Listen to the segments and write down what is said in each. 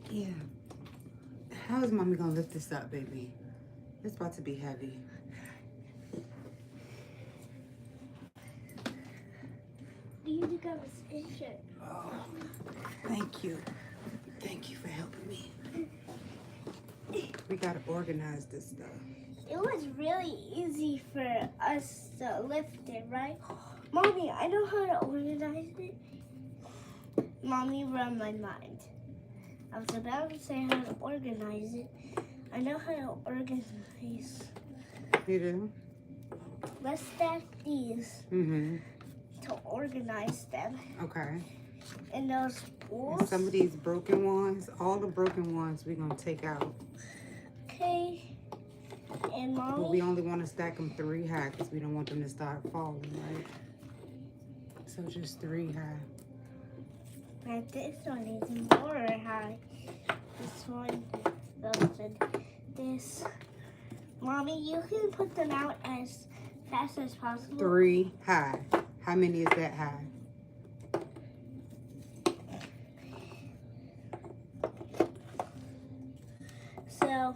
Yeah. How is mommy gonna lift this up, baby? It's about to be heavy. You got a t-shirt. Oh, thank you. Thank you for helping me. We gotta organize this stuff. It was really easy for us to lift it, right? Mommy, I know how to organize it. Mommy read my mind. I was about to say how to organize it. I know how to organize. You do? Let's stack these Mm-hmm. to organize them. Okay. And those And spools. some of these broken ones, all the broken ones, we're gonna take out. Okay. And Mommy. But we only want to stack them 3 high because we don't want them to start falling, right? So just 3 high. And this one is more high. This one goes in this. Mommy, you can put them out as fast as possible. 3 high. How many is that high? So,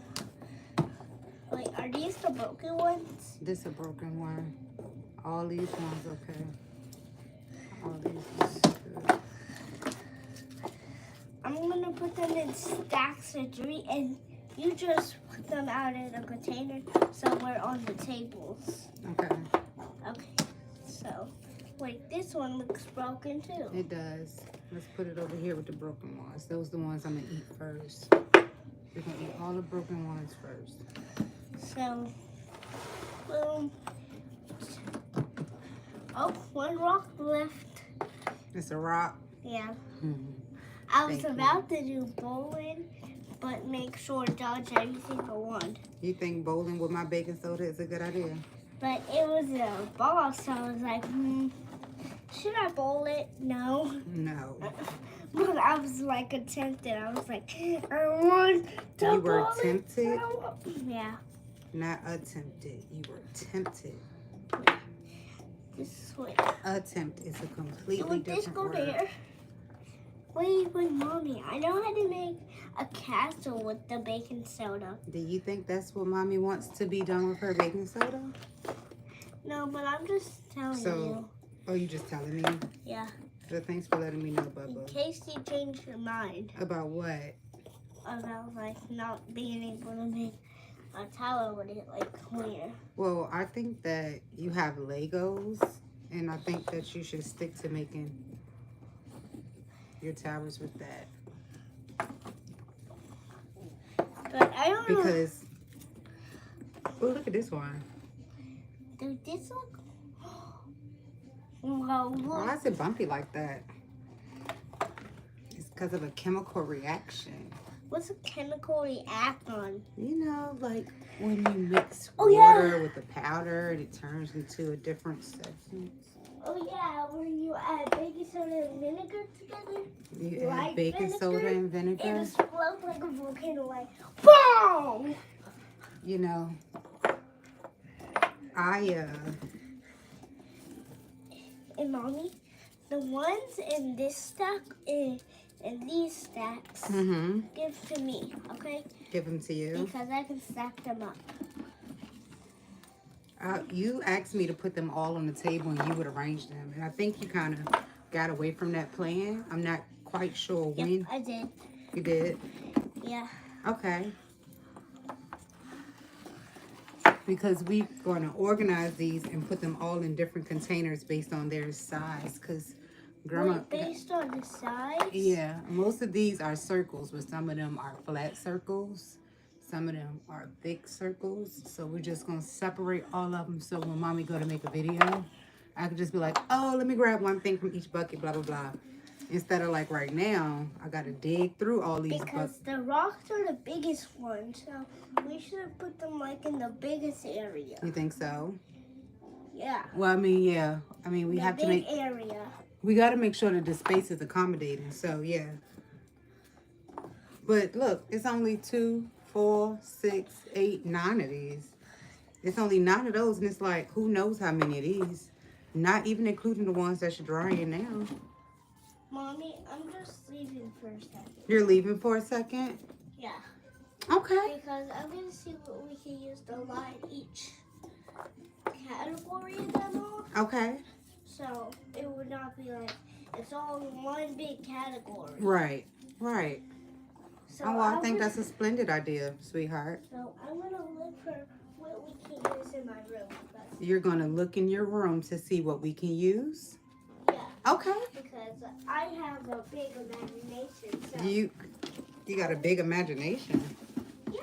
wait, are these the broken ones? This a broken one. All these ones, okay. All these ones, good. I'm gonna put them in stacks of 3, and you just put them out in a container somewhere on the tables. Okay. Okay. So, wait, this one looks broken too. It does. Let's put it over here with the broken ones. Those are the ones I'm gonna eat first. We're gonna eat all the broken ones first. So, boom. Oh, one rock left. It's a rock. Yeah. Mm-hmm. I was Thank you. about to do bowling, but make sure dodge every single one. You think bowling with my baking soda is a good idea? But it was a ball, so I was like, should I bowl it? No. No. But I was like tempted. I was like, I want to You were bowl it. tempted? Yeah. Not attempted. You were tempted. This way. Attempt is a completely Would this different go word. there? Wait, Mommy. I know how to make a castle with the baking soda. Do you think that's what mommy wants to be done with her baking soda? No, but I'm just telling you. Oh, you just telling me? Yeah. So thanks for letting me know, In Bubba. case you change your mind About what? about like not being able to make a tower with it like clear. Well, I think that you have Legos, and I think that you should stick to making your towers with that. But I don't know. Because, oh, look at this one. Does this look? Well, Why look. is it bumpy like that? It's because of a chemical reaction. What's a chemical reaction? You know, like when you mix Oh, yeah. water with the powder, it turns into a different substance. Oh yeah, when you add baking soda and vinegar together, You add like baking soda and it vinegar. explodes like a volcano, like BOOM! You know, And Mommy, the ones in this stack and these stacks, give to me, okay? give them to you. Because I can stack them up. You asked me to put them all on the table and you would arrange them. And I think you kind of got away from that plan. I'm not quite sure when. Yep, I did. You did? Yeah. Okay. Because we're going to organize these and put them all in different containers based on their size. Because Grandma... Wait, based on the size? Yeah. Most of these are circles, but some of them are flat circles. Some of them are big circles. So we're just going to separate all of them. So when mommy go to make a video, I could just be like, oh, let me grab one thing from each bucket, blah, blah, blah. Instead of like right now, I got to dig through all these Because buckets. the rocks are the biggest ones. So we should put them like in the biggest area. You think so? Yeah. Well, I mean, yeah. I mean, we have to make... area. We got to make sure that the space is accommodating. So, yeah. But look, it's only 2, 4, 6, 8, 9 of these. It's only 9 of those, and it's like, who knows how many of these? Not even including the ones that should dry in now. Mommy, I'm just leaving for a second. You're leaving for a second? Yeah. Okay. Because I'm going to see what we can use to line each category of them off. Okay. So it would not be like it's all one big category. Right. Right. So Oh, well, I think that's a splendid idea, sweetheart. So I'm going to look for what we can use in my room. You're going to look in your room to see what we can use? Yeah. Okay. Because I have a big imagination. So. You got a big imagination. Yeah.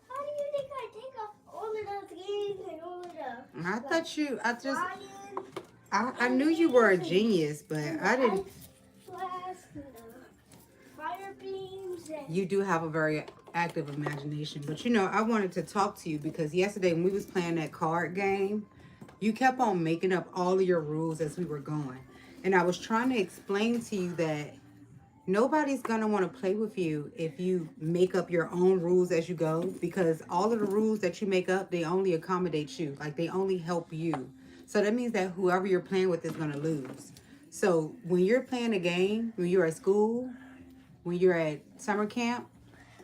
How do you think I think of all of those games and all of the I knew you were a genius, but I didn't. Flask and the fire beams and You do have a very active imagination. But you know, I wanted to talk to you because yesterday when we was playing that card game, you kept on making up all of your rules as we were going. And I was trying to explain to you that nobody's going to want to play with you if you make up your own rules as you go, because all of the rules that you make up, they only accommodate you. Like they only help you. So that means that whoever you're playing with is going to lose. So when you're playing a game, when you're at school, when you're at summer camp,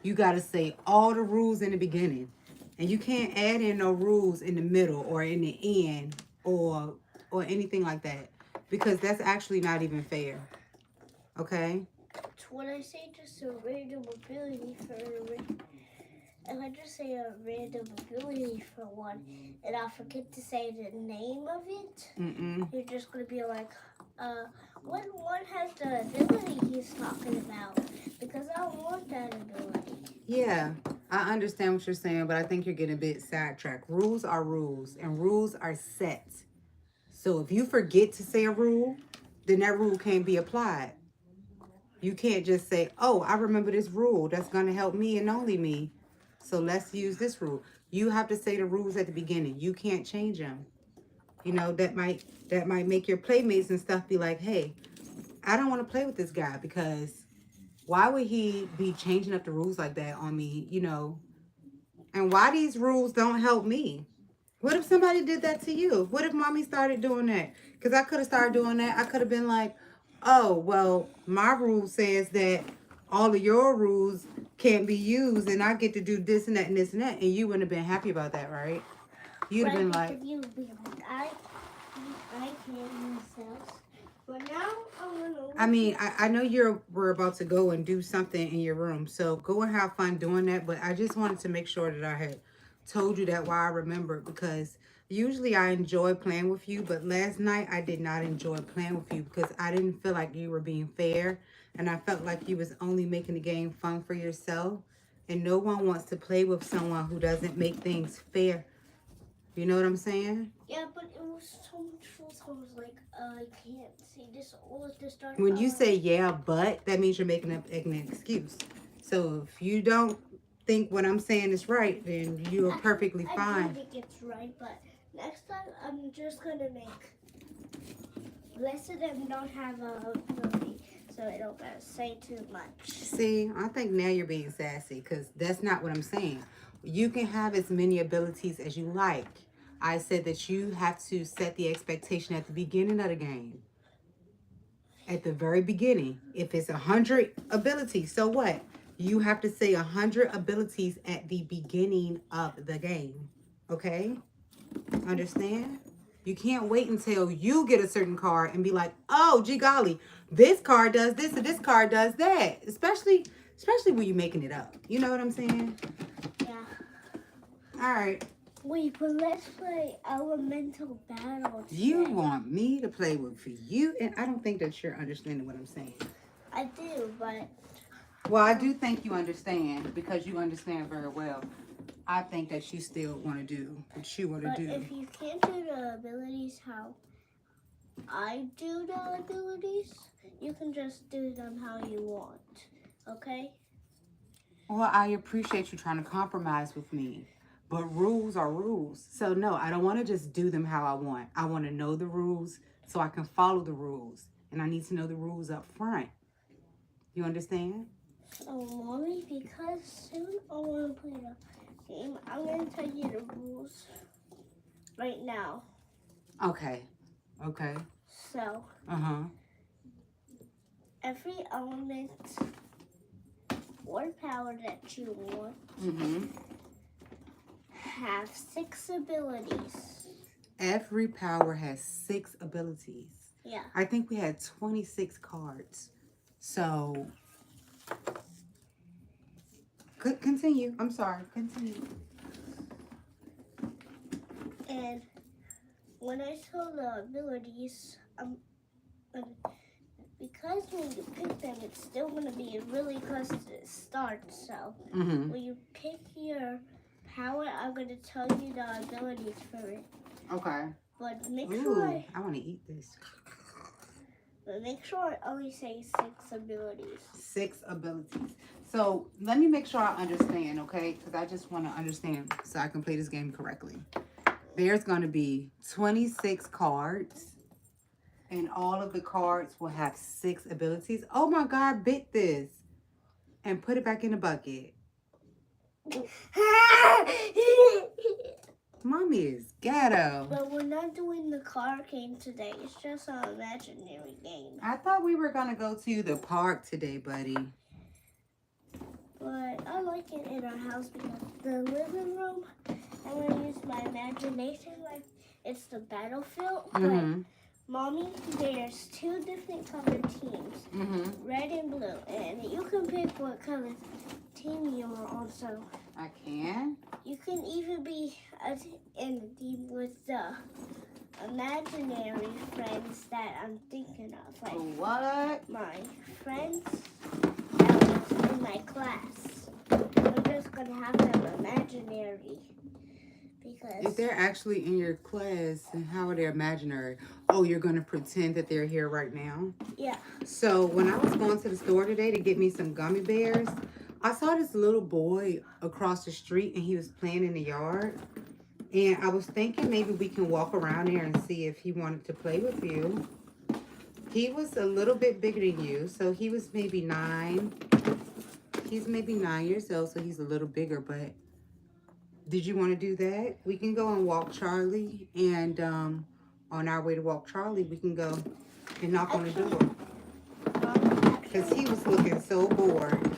you got to say all the rules in the beginning. And you can't add in no rules in the middle or in the end or anything like that, because that's actually not even fair. Okay? when I say just a random ability for if I just say a random ability for one and I forget to say the name of it, you're just gonna be like, what one has the ability he's talking about? Because I want that ability. Yeah, I understand what you're saying, but I think you're getting a bit sidetracked. Rules are rules, and rules are set. So if you forget to say a rule, then that rule can't be applied. You can't just say, oh, I remember this rule. That's going to help me and only me. So let's use this rule. You have to say the rules at the beginning. You can't change them. You know, that might make your playmates and stuff be like, hey, I don't want to play with this guy because why would he be changing up the rules like that on me, you know? And why these rules don't help me? What if somebody did that to you? What if mommy started doing that? Because I could have started doing that. I could have been like, oh, well, my rule says that all of your rules can't be used and I get to do this and that and this and that. And you wouldn't have been happy about that, right? You'd have been like, I can't use cells. But now I'm gonna. I mean, I know we're about to go and do something in your room. So go and have fun doing that. But I just wanted to make sure that I had told you that while I remembered, because usually I enjoy playing with you, but last night I did not enjoy playing with you because I didn't feel like you were being fair, and I felt like you was only making the game fun for yourself, and no one wants to play with someone who doesn't make things fair. You know what I'm saying? Yeah, but it was so much fun. I was like, I can't see this all at the start. When you say yeah, but, that means you're making up an excuse. So if you don't think what I'm saying is right, then you're perfectly fine. I do think it's right, but next time I'm just gonna make less of them don't have a ability, so I don't gotta say too much. See, I think now you're being sassy because that's not what I'm saying. You can have as many abilities as you like. I said that you have to set the expectation at the beginning of the game. At the very beginning. If it's 100 abilities, so what? You have to say 100 abilities at the beginning of the game. Okay? Understand? You can't wait until you get a certain card and be like, oh, gee golly, this card does this and this card does that. Especially when you're making it up. You know what I'm saying? Yeah. All right. Wait, but let's play elemental battle today. You want me to play with you, and I don't think that you're understanding what I'm saying. I do, but... Well, I do think you understand because you understand very well. I think that you still want to do what you want to do. But if you can't do the abilities how I do the abilities, you can just do them how you want, okay? Well, I appreciate you trying to compromise with me. But rules are rules. So, no, I don't want to just do them how I want. I want to know the rules so I can follow the rules. And I need to know the rules up front. You understand? So, Mommy, because soon I want to play the game, I'm going to tell you the rules right now. Okay. Okay. So every element or power that you want have 6 abilities. Every power has 6 abilities. Yeah. I think we had 26 cards. So, continue. I'm sorry. Continue. And when I saw the abilities, because when you pick them, it's still going to be really close to the start. So when you pick your power, I'm going to tell you the abilities for it. Okay. But make sure I want to eat this. But make sure I only say 6 abilities. 6 abilities. So let me make sure I understand, okay? Because I just want to understand so I can play this game correctly. There's going to be 26 cards. And all of the cards will have 6 abilities. Oh my God, bit this. And put it back in the bucket. Mommy is ghetto. But we're not doing the card game today. It's just an imaginary game. I thought we were going to go to the park today, buddy. But I like it in our house because the living room, I'm going to use my imagination like it's the battlefield. But Mommy, there's 2 different colored teams, red and blue. And you can pick what color team you are on. So I can? You can even be in the team with the imaginary friends that I'm thinking of. Like what? My friends that was in my class. I'm just going to have them imaginary. Because if they're actually in your class, then how are they imaginary? Oh, you're going to pretend that they're here right now? Yeah. So when I was going to the store today to get me some gummy bears, I saw this little boy across the street and he was playing in the yard. And I was thinking maybe we can walk around there and see if he wanted to play with you. He was a little bit bigger than you, so he was maybe 9. He's maybe 9 years old, so he's a little bigger, but did you want to do that? We can go and walk Charlie, and on our way to walk Charlie, we can go and knock on the door. Because he was looking so bored.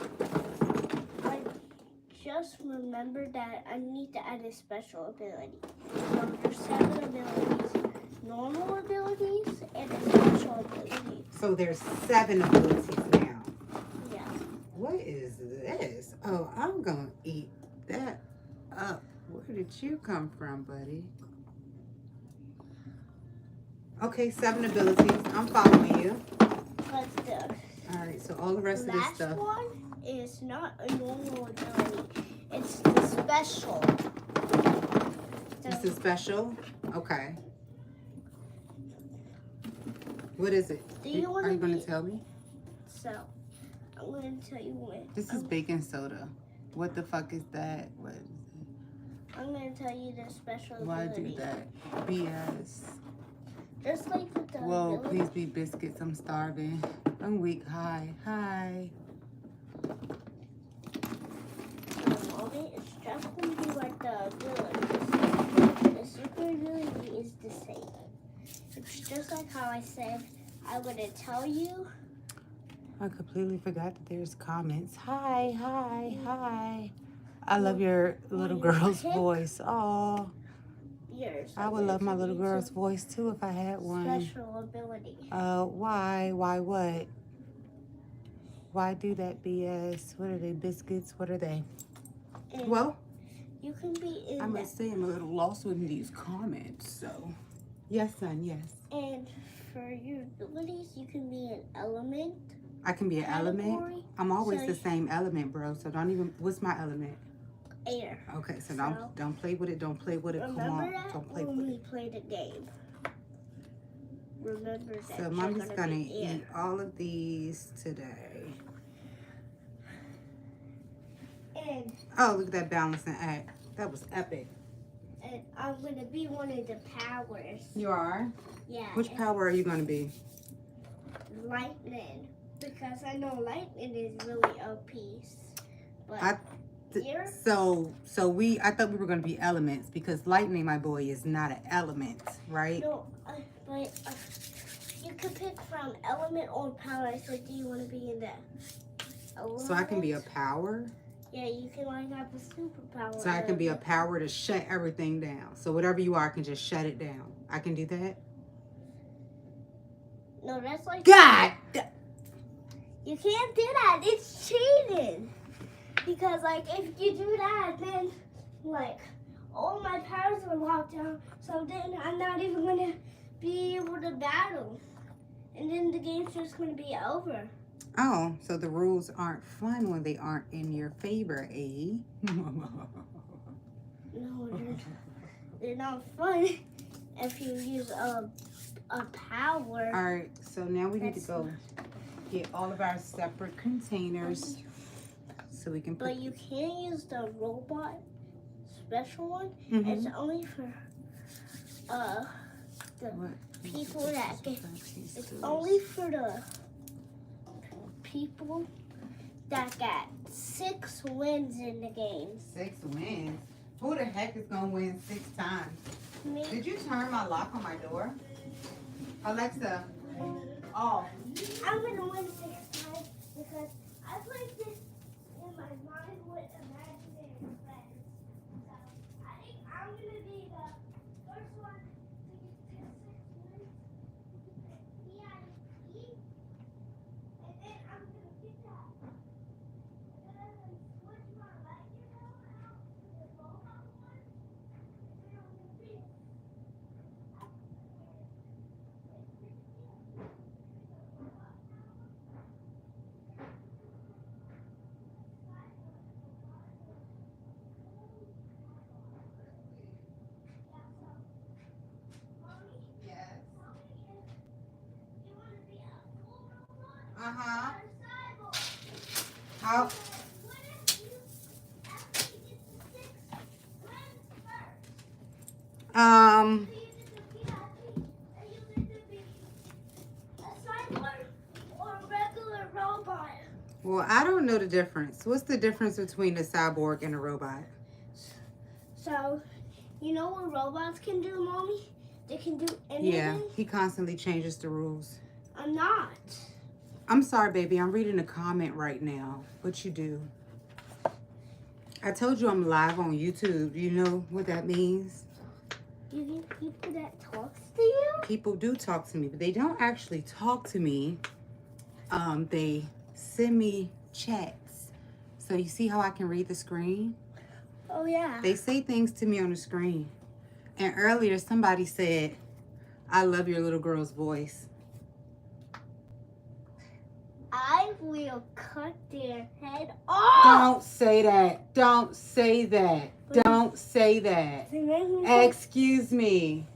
I just remembered that I need to add a special ability. So there's 7 abilities. Normal abilities and a special ability. So there's 7 abilities now. Yeah. What is this? Oh, I'm going to eat that up. Where did you come from, buddy? Okay, 7 abilities. I'm following you. Let's do it. All right, so all the rest of this Last stuff. one is not a normal ability. It's the special. This is special? Okay. What is it? Are you going to tell me? So, I'm going to tell you when. This is baking soda. What the fuck is that? What is it? I'm going to tell you the special Why ability. do that? BS. Just like with the Whoa, ability. please be biscuits. I'm starving. I'm weak. Hi. Hi. It's just going to be like the abilities. The super ability is the same. It's just like how I said I'm going to tell you. I completely forgot that there's comments. Hi, hi, hi. I love your little girl's voice. Oh, I would love my little girl's voice too if I had one. Special ability. Why? Why what? Why do that BS? What are they? Biscuits? What are they? And well, you can be in I must say I'm a little lost with these comments. So, yes, son, yes. And for your abilities, you can be an element. I can be an element. I'm always the same element, bro. So don't even. What's my element? Air. Okay, so don't play with it. Don't play with it. Come on, don't play with it. When we play the game. Remember that. So mommy's gonna eat all of these today. And oh, look at that balancing act. That was epic. And I'm gonna be one of the powers. You are? Yeah. Which power are you gonna be? Lightning. Because I know lightning is really OP. But I thought we were gonna be elements because lightning, my boy, is not an element, right? No, but could pick from element or power. I said, do you want to be in that element? So I can be a power? Yeah, you can like have a superpower. So I can be a power to shut everything down. So whatever you are, I can just shut it down. I can do that? No, that's like... God! You can't do that. It's cheating. Because, like, if you do that, then, like, all my powers are locked down. So then I'm not even going to be able to battle. And then the game's just going to be over. Oh, so the rules aren't fun when they aren't in your favor, eh? No, they're not fun if you use a power. All right, so now we need to go get all of our separate containers so we can put... But you can't use the robot special one. Mhm. It's only for the people that get... It's only for the people that got 6 wins in the game. 6 wins? Who the heck is gonna win 6 times? Me. Did you turn my lock on my door? Alexa, off. I'm gonna win 6 times because I played this in my mind with imaginary friends. So I think I'm gonna be the first one to get to 6 wins. EIE. And then I'm gonna get that. And then I'm gonna switch my regular one out to the robot one. And then I'm gonna be Uh-huh. How? Well, I don't know the difference. What's the difference between a cyborg and a robot? So, you know what robots can do, Mommy? They can do anything. Yeah, he constantly changes the rules. I'm not. I'm sorry, baby. I'm reading a comment right now. What you do? I told you I'm live on YouTube. You know what that means? You get people that talks to you? People do talk to me, but they don't actually talk to me. They send me chats. So you see how I can read the screen? Oh, yeah. They say things to me on the screen. And earlier somebody said, I love your little girl's voice. I will cut their head off. Don't say that. Don't say that. Don't say that. Excuse me.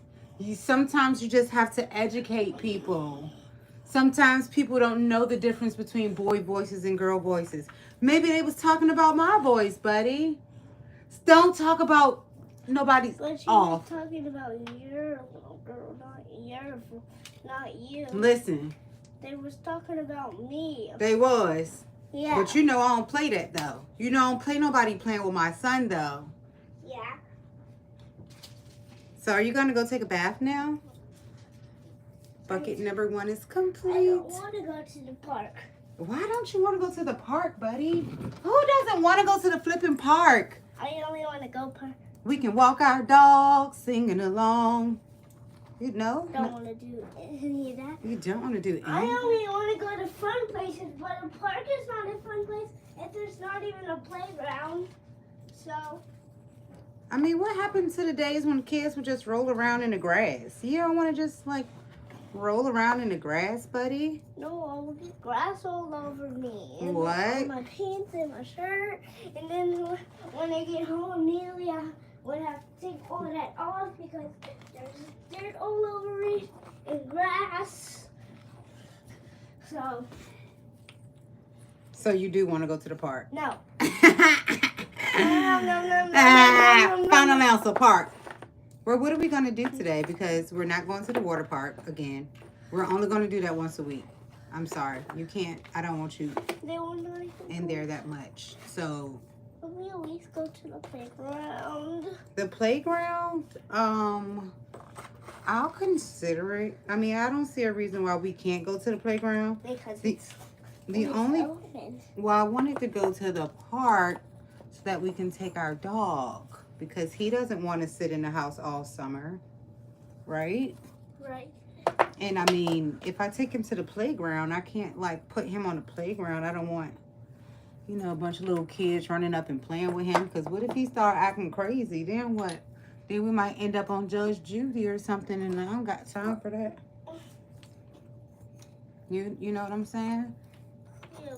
Sometimes you just have to educate people. Sometimes people don't know the difference between boy voices and girl voices. Maybe they was talking about my voice, buddy. Don't talk about nobody's But you off. were talking about your little girl, not you. Listen, They was talking about me. they was. Yeah. But you know I don't play that, though. You know I don't play nobody playing with my son, though. Yeah. So are you going to go take a bath now? Bucket number 1 is I complete. don't want to go to the park. Why don't you want to go to the park, buddy? Who doesn't want to go to the flipping park? I only want to go park. We can walk our dog singing along. You know? Don't want to do any of that. You don't want to do I anything? only want to go to fun places, but a park is not a fun place if there's not even a playground. So, I mean, what happened to the days when kids would just roll around in the grass? You don't want to just, like, roll around in the grass, buddy? no, I will get grass all over me. And What? on my pants and my shirt. And then when I get home, immediately I would have to take all of that off because there's dirt all over it and grass. So you do want to go to the park? no. Final answer, park. Well, what are we going to do today? Because we're not going to the water park again. We're only going to do that once a week. I'm sorry. You can't. I don't want you They won't do anything. in there that much. So Can we at least go to the playground? The playground, I'll consider it. I mean, I don't see a reason why we can't go to the playground. Because The, it's the only, open. well, I wanted to go to the park so that we can take our dog because he doesn't want to sit in the house all summer, right? Right. And I mean, if I take him to the playground, I can't like put him on the playground. I don't want, you know, a bunch of little kids running up and playing with him. Because what if he start acting crazy? Then what? Then we might end up on Judge Judy or something, and I don't got time for that. You know what I'm saying? Yeah,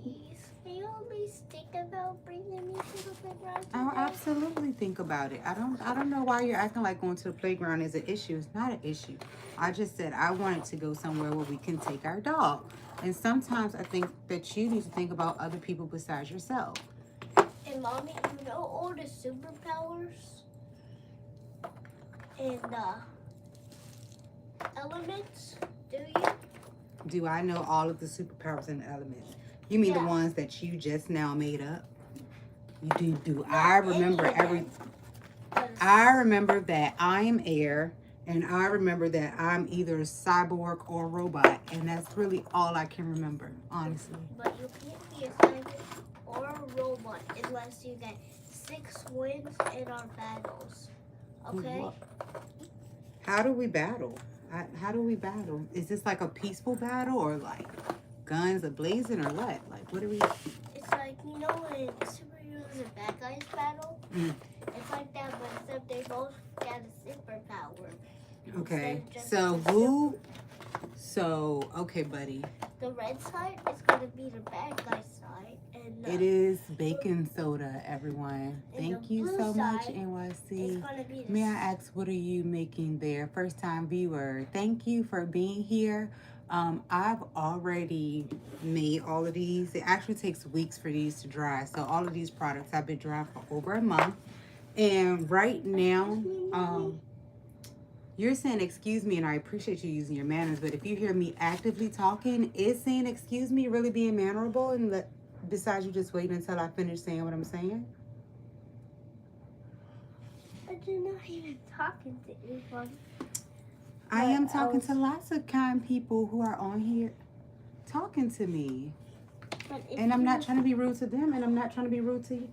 please. Can you at least think about bringing me to the playground? I'll today? absolutely think about it. I don't know why you're acting like going to the playground is an issue. It's not an issue. I just said I wanted to go somewhere where we can take our dog. And sometimes I think that you need to think about other people besides yourself. And Mommy, you know all the superpowers and elements? Do you? Do I know all of the superpowers and elements? You mean Yeah. the ones that you just now made up? You do. I remember I remember that I am air, and I remember that I'm either a cyborg or a robot, and that's really all I can remember, honestly. But you can't be a cyborg or a robot unless you get 6 wins in our battles. Okay? What? How do we battle? How do we battle? Is this like a peaceful battle or like guns a-blazing or what? Like, what are we... It's like, you know when superheroes and bad guys battle? Mm. It's like that, but except they both got a superpower. Okay, Instead of just so a who... So, okay, buddy. The red side is going to be the bad guy side. And It is baking soda, everyone. And Thank the you blue so much, side NYC. it's going to be the May I ask, what are you making there? First time viewer, thank you for being here. I've already made all of these. It actually takes weeks for these to dry. So all of these products have been dry for over a month. And right now, you're saying excuse me, and I appreciate you using your manners, but if you hear me actively talking, is saying excuse me really being mannerable? And besides you just waiting until I finish saying what I'm saying? But you're not even talking to anyone. I am talking to lots of kind people who are on here talking to me. And I'm not trying to be rude to them, and I'm not trying to be rude to you.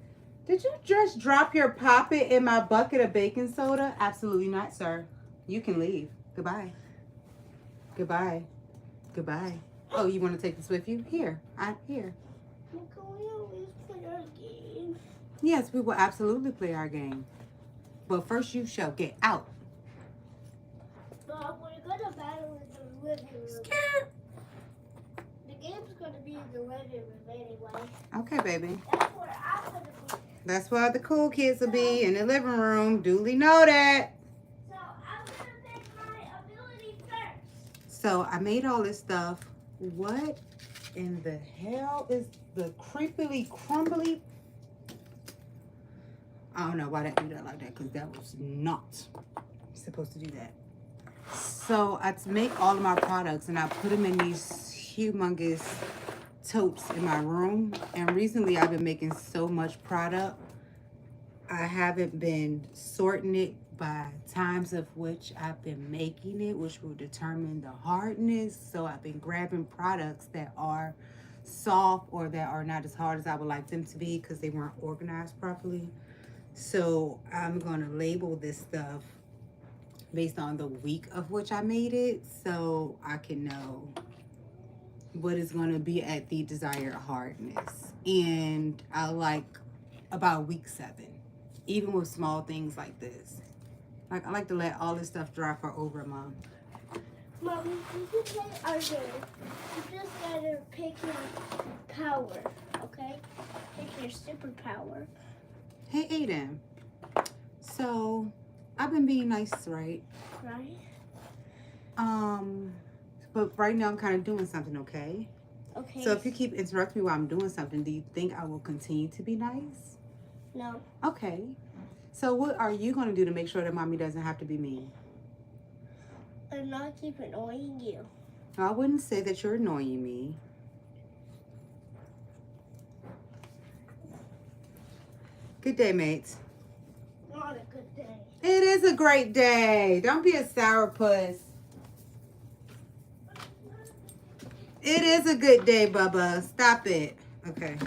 Did you just drop your poppet in my bucket of baking soda? Absolutely not, sir. You can leave. Goodbye. Goodbye. Goodbye. Oh, you want to take this with you? Here. Here. Can we always play our game? Yes, we will absolutely play our game. But first you shall get out. But we're going to battle in the living room. The game's going to be in the living room anyway. Okay, baby. That's where I'm going to be. That's where the cool kids will be, in the living room. Duly noted. So I'm going to make my ability first. So I made all this stuff. What in the hell is the creepily crumbly? I don't know why that do that like that, because that was not supposed to do that. So I make all of my products and I put them in these humongous totes in my room. And recently I've been making so much product, I haven't been sorting it by times of which I've been making it, which will determine the hardness. So I've been grabbing products that are soft or that are not as hard as I would like them to be because they weren't organized properly. So I'm going to label this stuff based on the week of which I made it, so I can know what is going to be at the desired hardness. And I like about week 7, even with small things like this. Like I like to let all this stuff dry for over a month. Mommy, you can play our game. You just gotta pick your power, okay? Pick your superpower. Hey Aiden, so I've been being nice, right? Right? But right now I'm kind of doing something, okay? Okay. So if you keep interrupting me while I'm doing something, do you think I will continue to be nice? No. Okay. So what are you going to do to make sure that mommy doesn't have to be mean? I'm not keep annoying you. I wouldn't say that you're annoying me. Good day, mates. Not a good day. It is a great day. Don't be a sourpuss. It is a good day, Bubba. Stop it. Okay.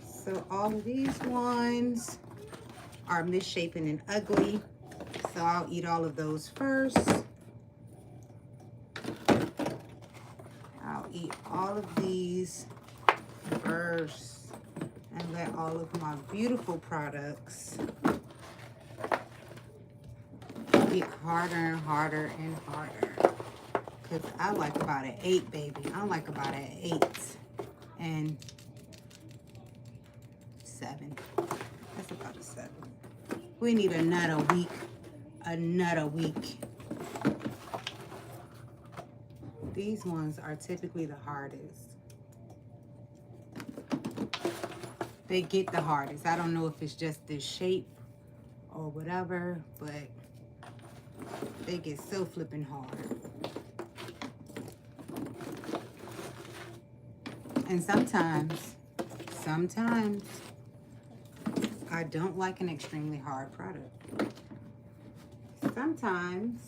So all of these ones are misshapen and ugly. So I'll eat all of those first. I'll eat all of these first and let all of my beautiful products get harder and harder and harder. Because I like about an 8, baby. I like about an 8 and 7. That's about a 7. We need a nut a week. A nut a week. These ones are typically the hardest. They get the hardest. I don't know if it's just this shape or whatever, but they get so flipping hard. And sometimes, I don't like an extremely hard product. Sometimes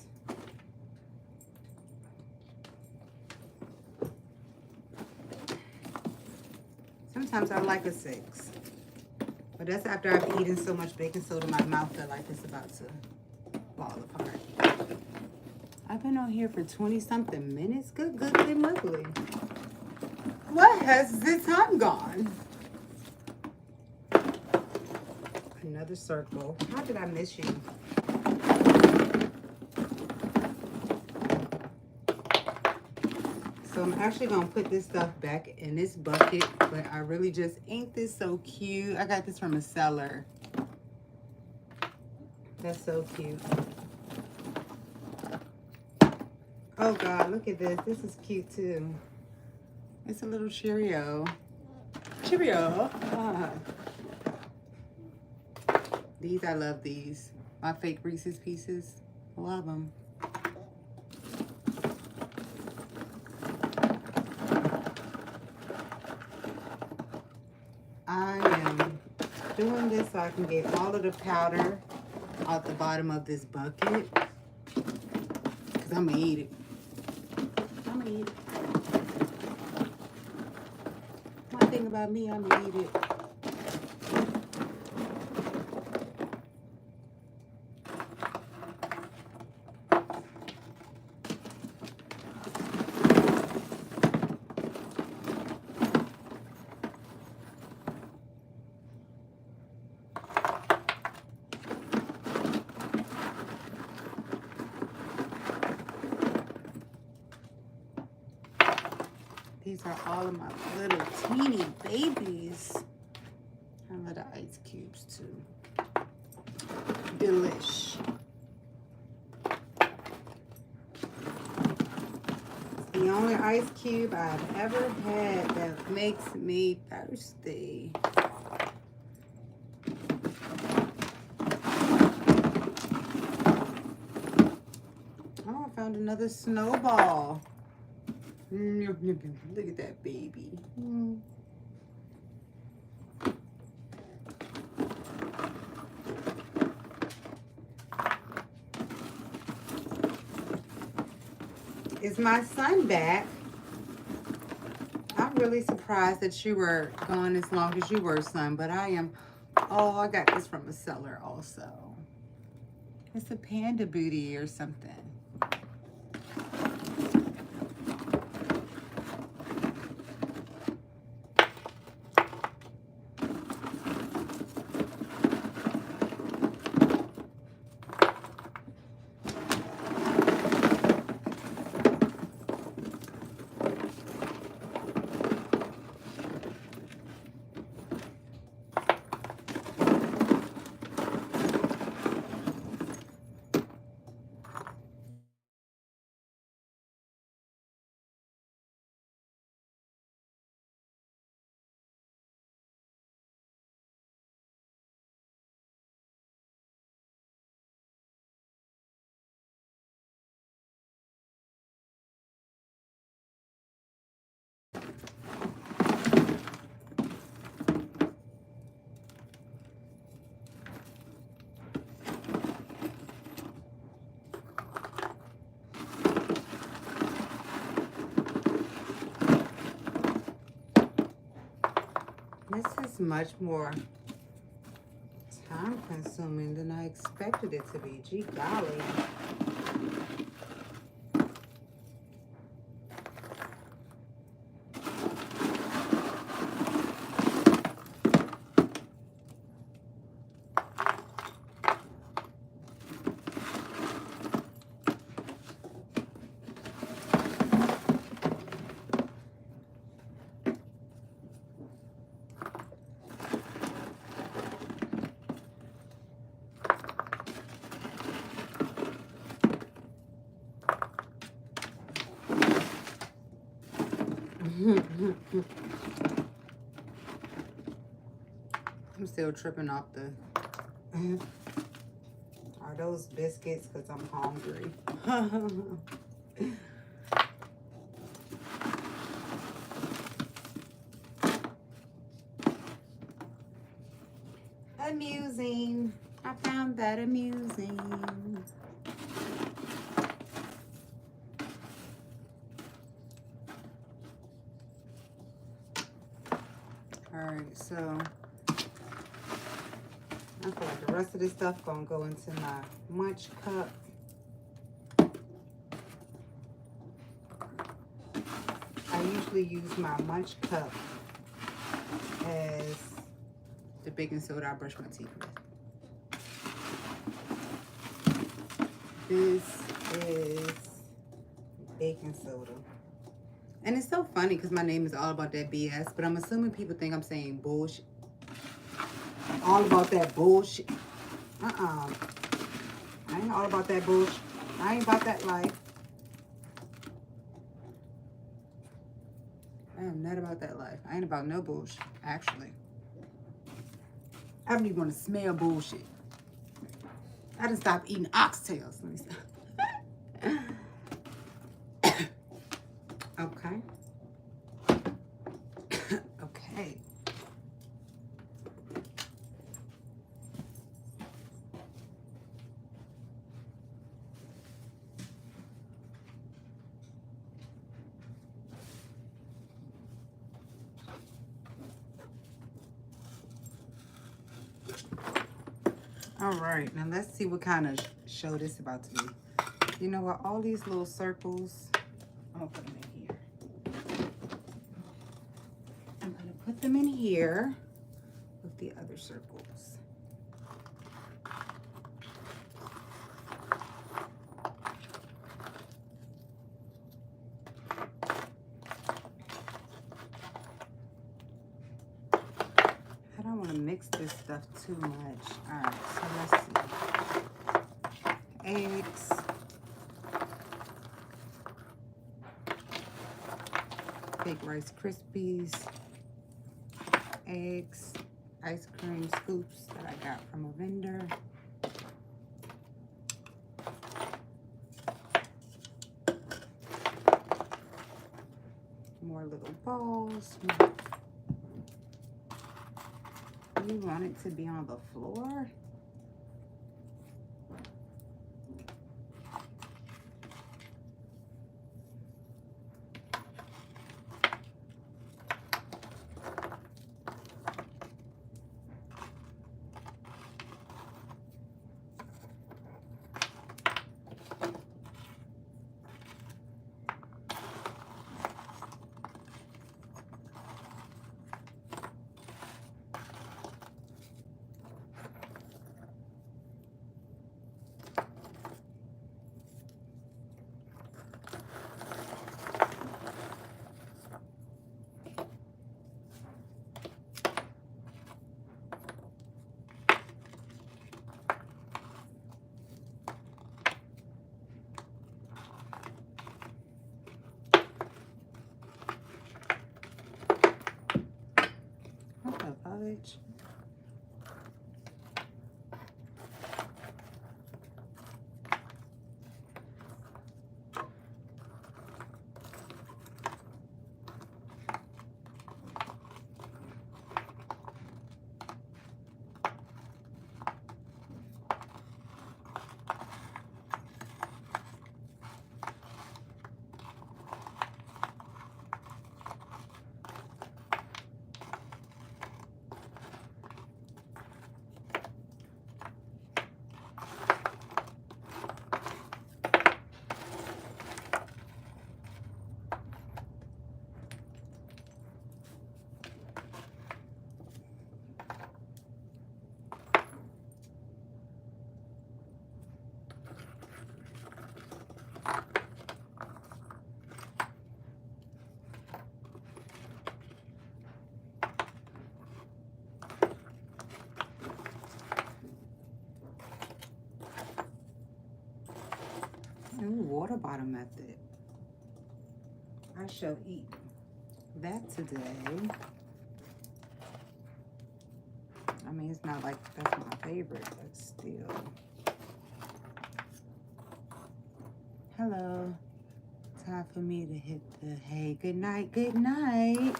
I like a 6. But that's after I've eaten so much baking soda, my mouth felt like it's about to fall apart. I've been on here for 20-something minutes. Good, lovely. What has the time gone? Another circle. How did I miss you? So I'm actually going to put this stuff back in this bucket, but I really just, ain't this so cute? I got this from a seller. That's so cute. Oh God, look at this. This is cute too. It's a little Cheerio. Cheerio. Ah. These, I love these. My fake Reese's Pieces. Love them. I am doing this so I can get all of the powder out the bottom of this bucket. Because I'm going to eat it. I'm going to eat it. One thing about me, I'm going to eat it. These are all of my little teeny babies. I love the ice cubes too. Delish. It's the only ice cube I've ever had that makes me thirsty. Oh, I found another snowball. Look at that baby. Is my son back? I'm really surprised that you were gone as long as you were, son, but I am. Oh, I got this from a seller also. It's a panda booty or something. This is much more time consuming than I expected it to be. Gee golly. I'm still tripping off the... Are those biscuits? Because I'm hungry. Amusing. I found that amusing. Alright, so I feel like the rest of this stuff gonna go into my munch cup. I usually use my munch cup as the baking soda I brush my teeth with. This is baking soda. And it's so funny because my name is all about that BS, but I'm assuming people think I'm saying bullshit. All about that bullshit. I ain't all about that bullshit. I ain't about that life. I am not about that life. I ain't about no bullshit, actually. I don't even want to smell bullshit. I done stopped eating oxtails. Let me see. Okay. Okay. All right, now let's see what kind of show this is about to be. You know what? All these little circles, I'm gonna put them in here. I'm gonna put them in here with the other circles. I don't want to mix this stuff too much. All right, so let's see. Eggs. Big Rice Krispies. Eggs. Ice cream scoops that I got from a vendor. More little balls. You want it to be on the floor? What the fudge? water bottle method. I shall eat that today. I mean, it's not like that's my favorite, but still. Hello. Time for me to hit the hey, good night, good night.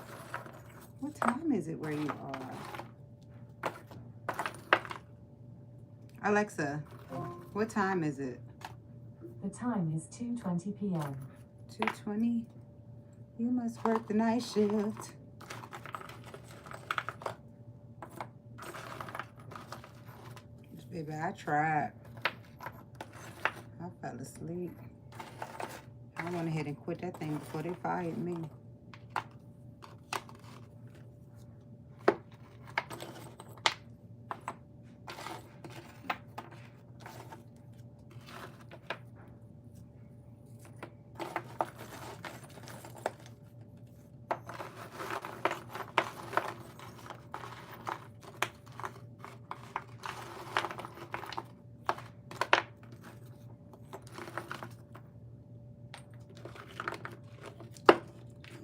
What time is it where you are? Alexa, what time is it? The time is 2:20 p.m. 2:20? You must work the night shift. Baby, I tried. I fell asleep. I went ahead and quit that thing before they fired me.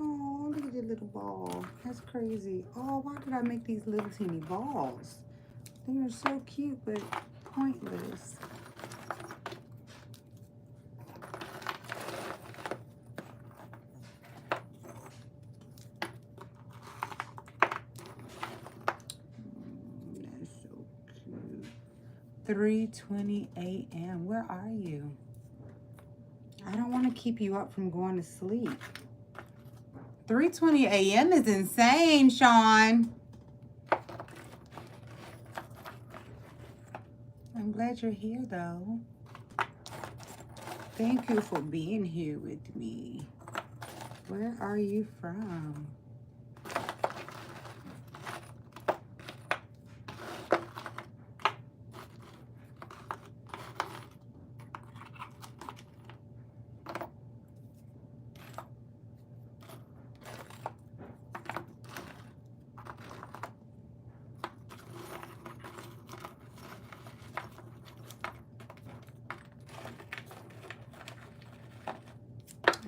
Oh, look at the little ball. That's crazy. Oh, why did I make these little teeny balls? They are so cute, but pointless. That's so cute. 3:20 a.m. Where are you? I don't want to keep you up from going to sleep. 3:20 a.m. is insane, Sean. I'm glad you're here, though. Thank you for being here with me. Where are you from?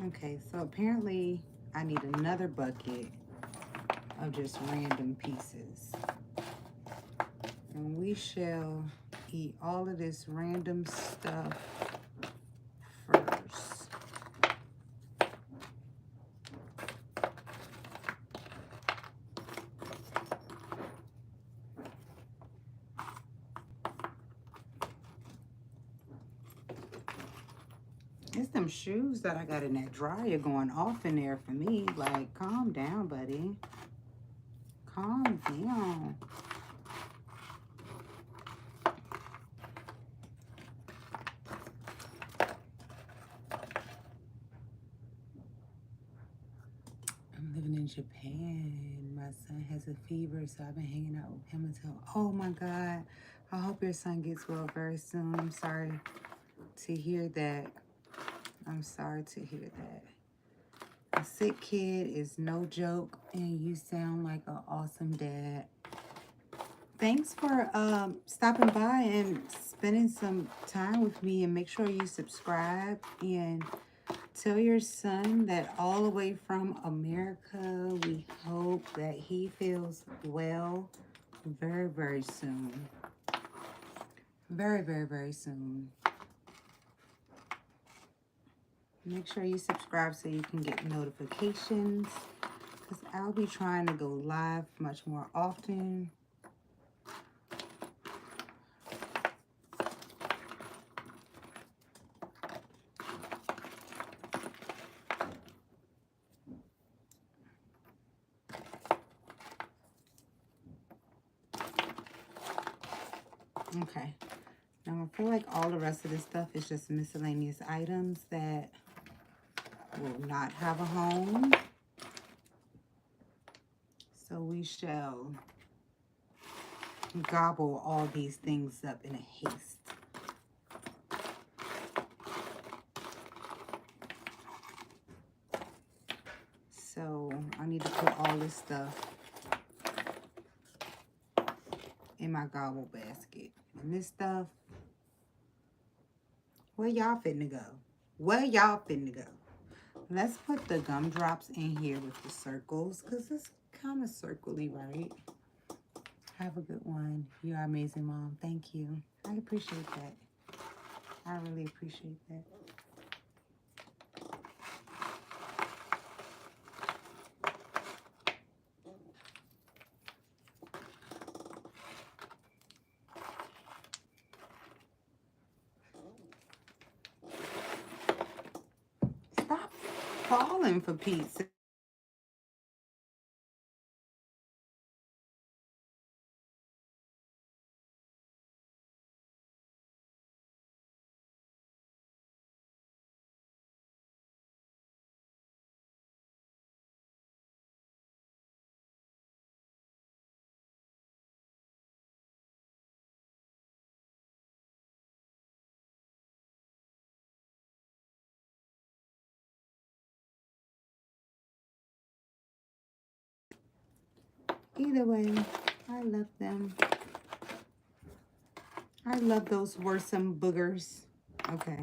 Okay, so apparently I need another bucket of just random pieces. And we shall eat all of this random stuff first. It's them shoes that I got in that dryer going off in there for me. Like, calm down, buddy. Calm down. I'm living in Japan. My son has a fever, so I've been hanging out with him until, oh my God. I hope your son gets well very soon. I'm sorry to hear that. I'm sorry to hear that. A sick kid is no joke, and you sound like an awesome dad. Thanks for stopping by and spending some time with me, and make sure you subscribe and tell your son that all the way from America, we hope that he feels well very, very soon. Very, very, very soon. Make sure you subscribe so you can get notifications, because I'll be trying to go live much more often. Okay, now I feel like all the rest of this stuff is just miscellaneous items that will not have a home. So we shall gobble all these things up in a haste. So I need to put all this stuff in my gobble basket. And this stuff, where y'all fitting to go? Where y'all finna go? Let's put the gumdrops in here with the circles because it's kind of circly, right? Have a good one. You are amazing, Mom. Thank you. I appreciate that. I really appreciate that. Stop falling for pizza. Either way, I love them. I love those worrisome boogers. Okay.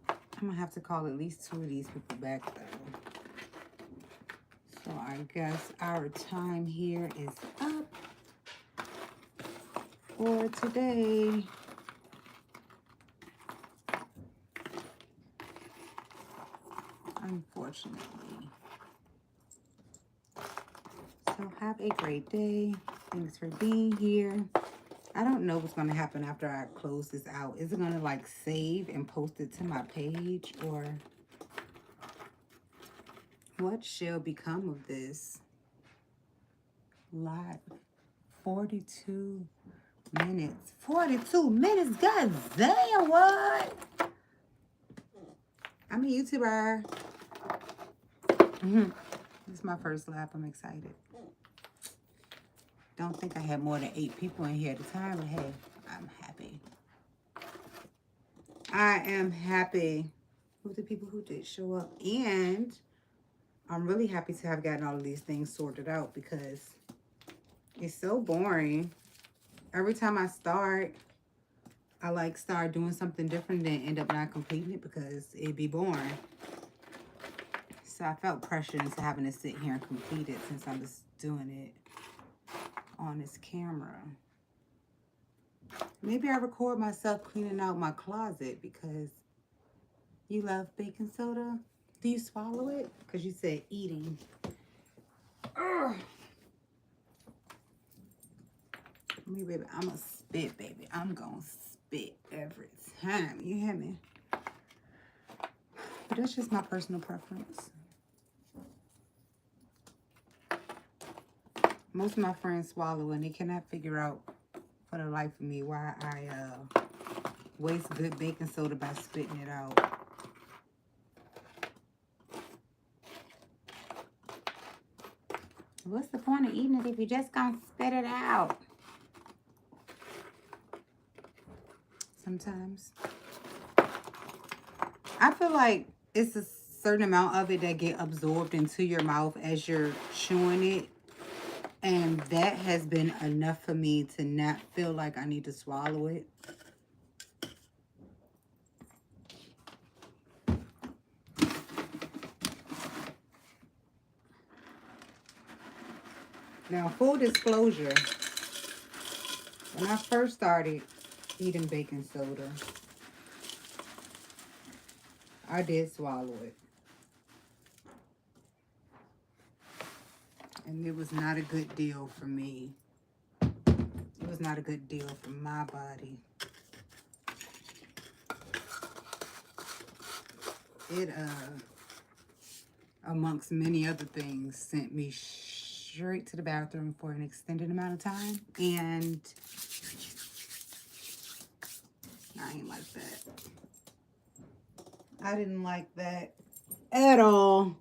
I'm gonna have to call at least 2 of these people back though. So I guess our time here is up for today. Unfortunately. So have a great day. Thanks for being here. I don't know what's going to happen after I close this out. Is it going to like save and post it to my page, or what shall become of this? Live 42 minutes. 42 minutes. God damn, what? I'm a YouTuber. This is my first live. I'm excited. Don't think I had more than 8 people in here at the time, but hey, I'm happy. I am happy with the people who did show up, and I'm really happy to have gotten all of these things sorted out because it's so boring. Every time I start, I like start doing something different and end up not completing it because it'd be boring. So I felt pressure into having to sit here and complete it since I'm just doing it on this camera. Maybe I record myself cleaning out my closet because you love baking soda. Do you swallow it? Because you said eating. Ugh. Me, baby, I'm a spit, baby. I'm gonna spit every time. You hear me? But that's just my personal preference. Most of my friends swallow and they cannot figure out for the life of me why I waste good baking soda by spitting it out. What's the point of eating it if you just gonna spit it out? Sometimes. I feel like it's a certain amount of it that get absorbed into your mouth as you're chewing it. And that has been enough for me to not feel like I need to swallow it. Now, full disclosure, when I first started eating baking soda, I did swallow it. And it was not a good deal for me. It was not a good deal for my body. It, amongst many other things, sent me straight to the bathroom for an extended amount of time. And I ain't like that. I didn't like that at all.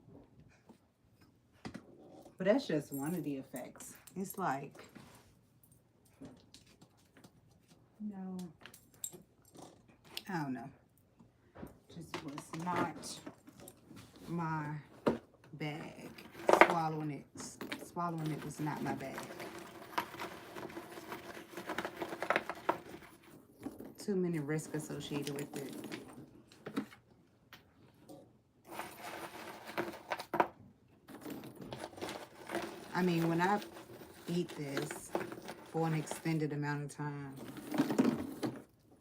But that's just one of the effects. It's like, no, I don't know. Just was not my bag. Swallowing it was not my bag. too many risks associated with it. I mean, when I eat this for an extended amount of time,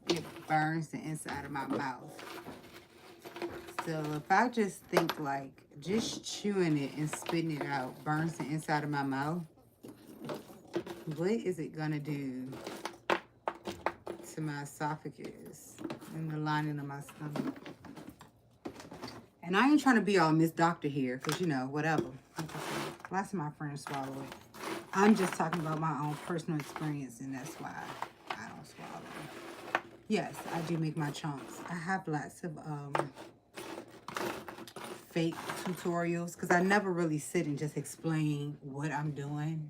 it burns the inside of my mouth. So if I just think like just chewing it and spitting it out burns the inside of my mouth, what is it gonna do to my esophagus and the lining of my stomach? And I ain't trying to be all Miss Doctor here, because, you know, whatever. Like I said, lots of my friends swallow it. I'm just talking about my own personal experience, and that's why I don't swallow it. Yes, I do make my chunks. I have lots of fake tutorials, because I never really sit and just explain what I'm doing.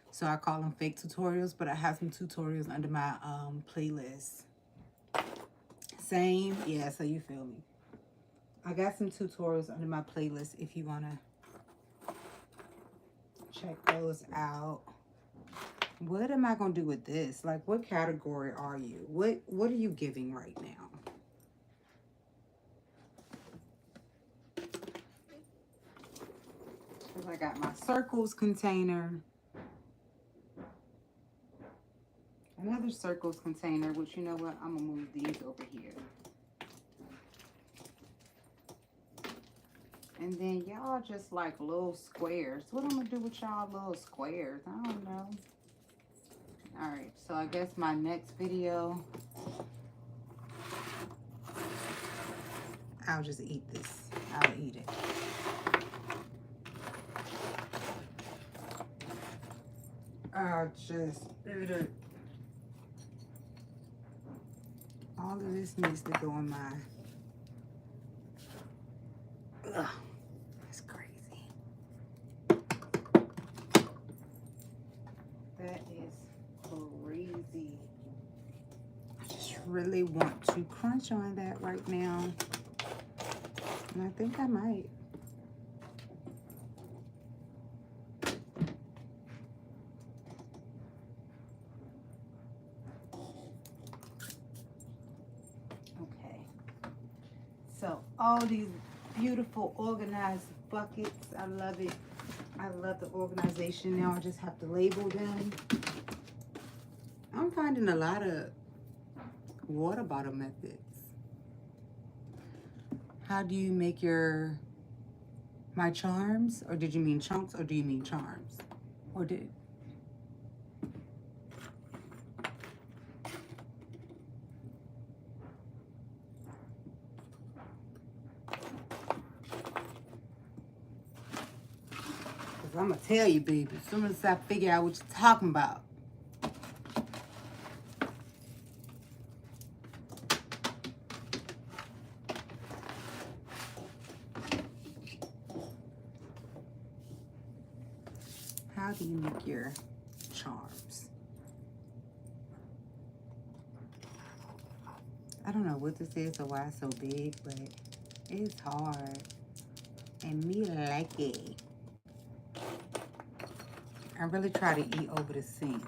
So I call them fake tutorials, but I have some tutorials under my playlist. Same, yeah, so you feel me. I got some tutorials under my playlist if you want to check those out. What am I going to do with this? Like, what category are you? What are you giving right now? Because I got my circles container. Another circles container, which, you know what? I'm going to move these over here. And then y'all just like little squares. What I'm going to do with y'all little squares? I don't know. Alright, so I guess my next video, I'll just eat this. I'll eat it. I'll just eat it. All of this needs to go in my... Ugh, that's crazy. That is crazy. I just really want to crunch on that right now. And I think I might. Okay. So all these beautiful organized buckets. I love it. I love the organization. Now I just have to label them. I'm finding a lot of water bottle methods. How do you make my charms? Or did you mean chunks, or do you mean charms? Or did... I'm gonna tell you, baby, as soon as I figure out what you're talking about. How do you make your charms? I don't know what this is or why it's so big, but it's hard. And me like it. I really try to eat over the sink.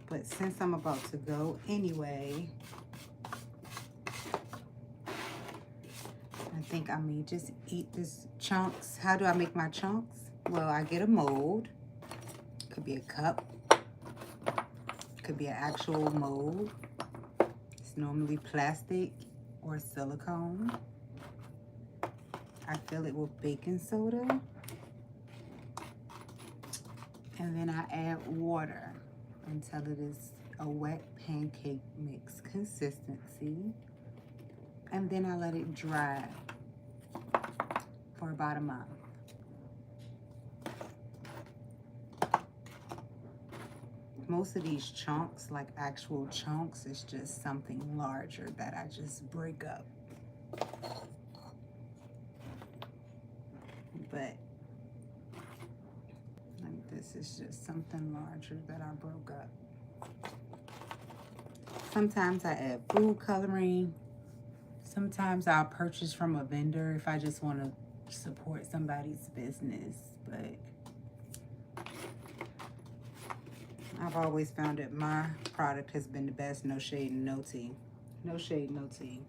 But since I'm about to go anyway, I think I may just eat this chunks. How do I make my chunks? Well, I get a mold. Could be a cup. Could be an actual mold. It's normally plastic or silicone. I fill it with baking soda. And then I add water until it is a wet pancake mix consistency. And then I let it dry for about a month. Most of these chunks, like actual chunks, is just something larger that I just break up. But this is just something larger that I broke up. Sometimes I add food coloring. Sometimes I'll purchase from a vendor if I just want to support somebody's business. But I I've always found that my product has been the best. No shade, no tea. No shade, no tea.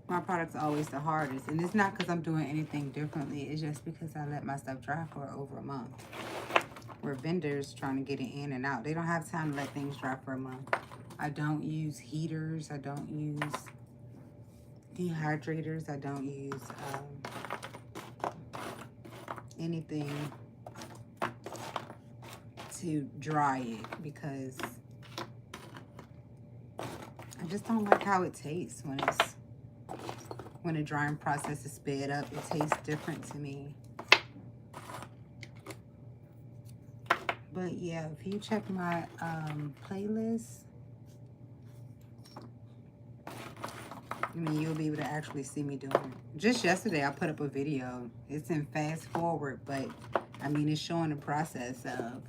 My product's always the hardest. And it's not because I'm doing anything differently. It's just because I let my stuff dry for over a month. Where vendors trying to get it in and out, they don't have time to let things dry for a month. I don't use heaters. I don't use dehydrators. I don't use anything to dry it because I just don't like how it tastes when the drying process is sped up. It tastes different to me. But yeah, if you check my playlist, I mean, you'll be able to actually see me doing it. Just yesterday, I put up a video. It's in fast forward, but I mean, it's showing the process of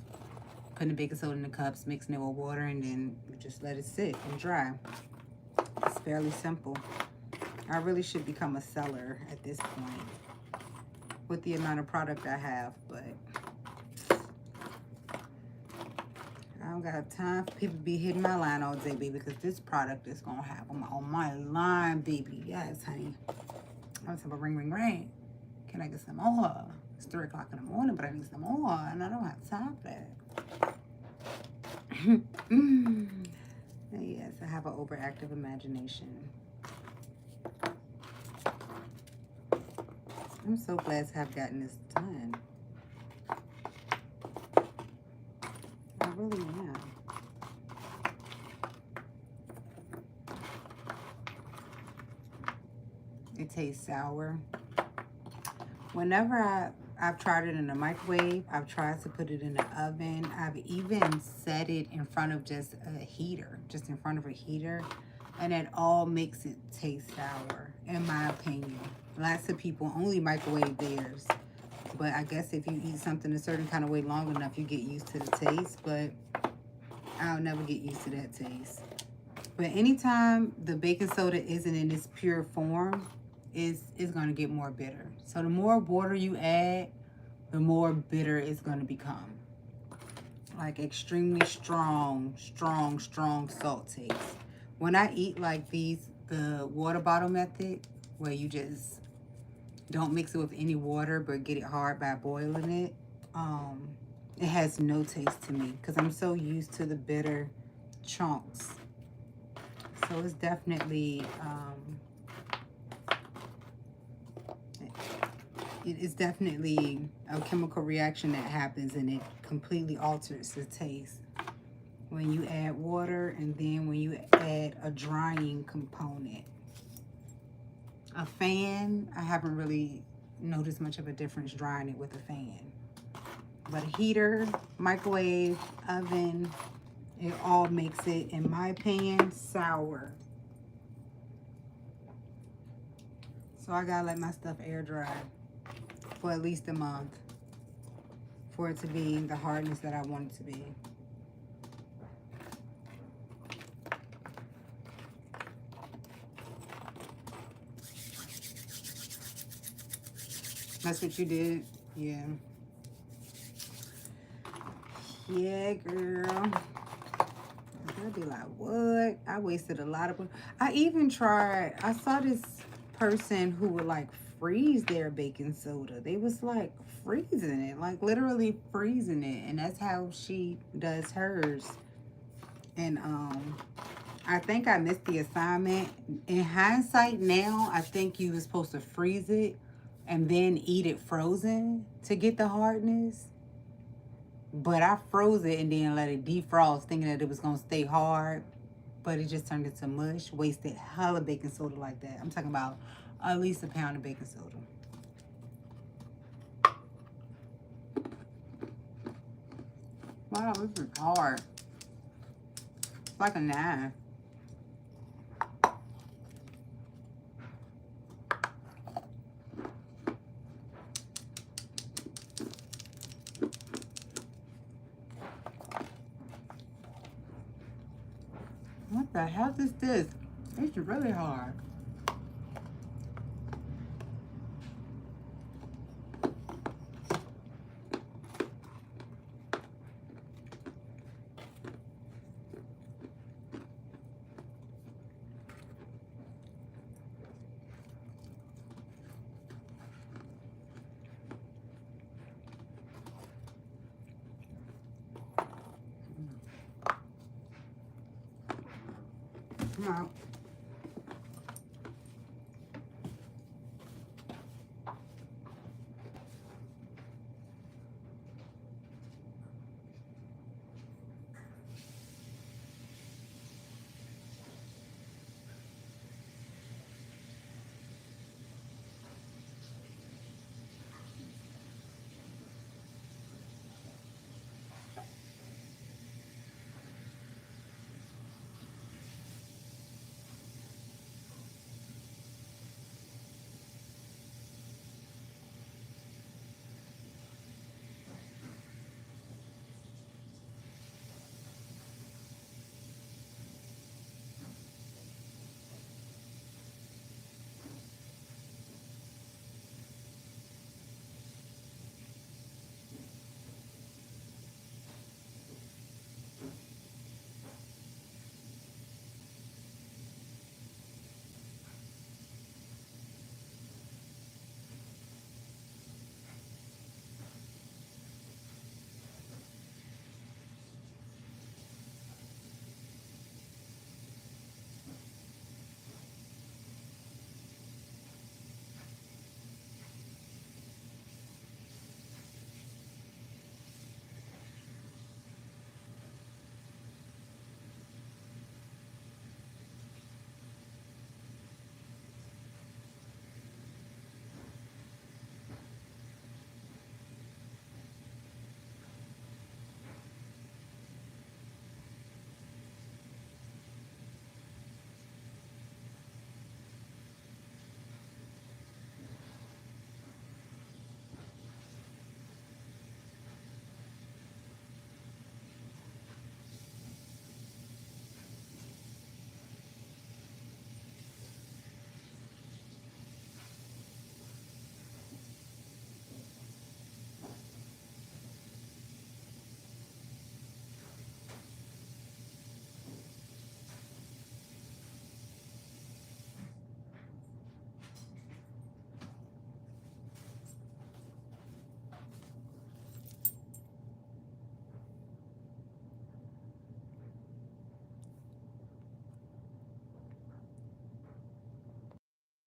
putting the baking soda in the cups, mixing it with water, and then you just let it sit and dry. It's fairly simple. I really should become a seller at this point with the amount of product I have, but I don't got time for people to be hitting my line all day, baby, because this product is going to have them on my line, baby. Yes, honey. I was about ring, ring, ring. Can I get some more? It's 3 o'clock in the morning, but I need some more, and I don't have time for that. Yes, I have an overactive imagination. I'm so glad to have gotten this done. I really am. It tastes sour. Whenever I've tried it in the microwave, I've tried to put it in the oven. I've even set it in front of just a heater, just in front of a heater. And it all makes it taste sour, in my opinion. Lots of people only microwave theirs. But I guess if you eat something a certain kind of way long enough, you get used to the taste. But I'll never get used to that taste. But anytime the baking soda isn't in its pure form, it's going to get more bitter. So the more water you add, the more bitter it's going to become. Like extremely strong salt taste. When I eat like these, the water bottle method, where you just don't mix it with any water but get it hard by boiling it, it has no taste to me because I'm so used to the bitter chunks. So it's definitely it is definitely a chemical reaction that happens, and it completely alters the taste when you add water and then when you add a drying component. A fan, I haven't really noticed much of a difference drying it with a fan. But a heater, microwave, oven, it all makes it, in my opinion, sour. So I gotta let my stuff air dry for at least a month for it to be the hardness that I want it to be. That's what you did? Yeah. Yeah, girl. I'd be like, what? I wasted a lot of... I even tried... I saw this person who would like freeze their baking soda. They was like freezing it, like literally freezing it, and that's how she does hers. And I think I missed the assignment. In hindsight now, I think you were supposed to freeze it and then eat it frozen to get the hardness. But I froze it and then let it defrost, thinking that it was gonna stay hard, but it just turned into mush. Wasted hella baking soda like that. I'm talking about at least a pound of baking soda. Wow, this is hard. It's like a knife. What the hell is this? It's really hard. come out.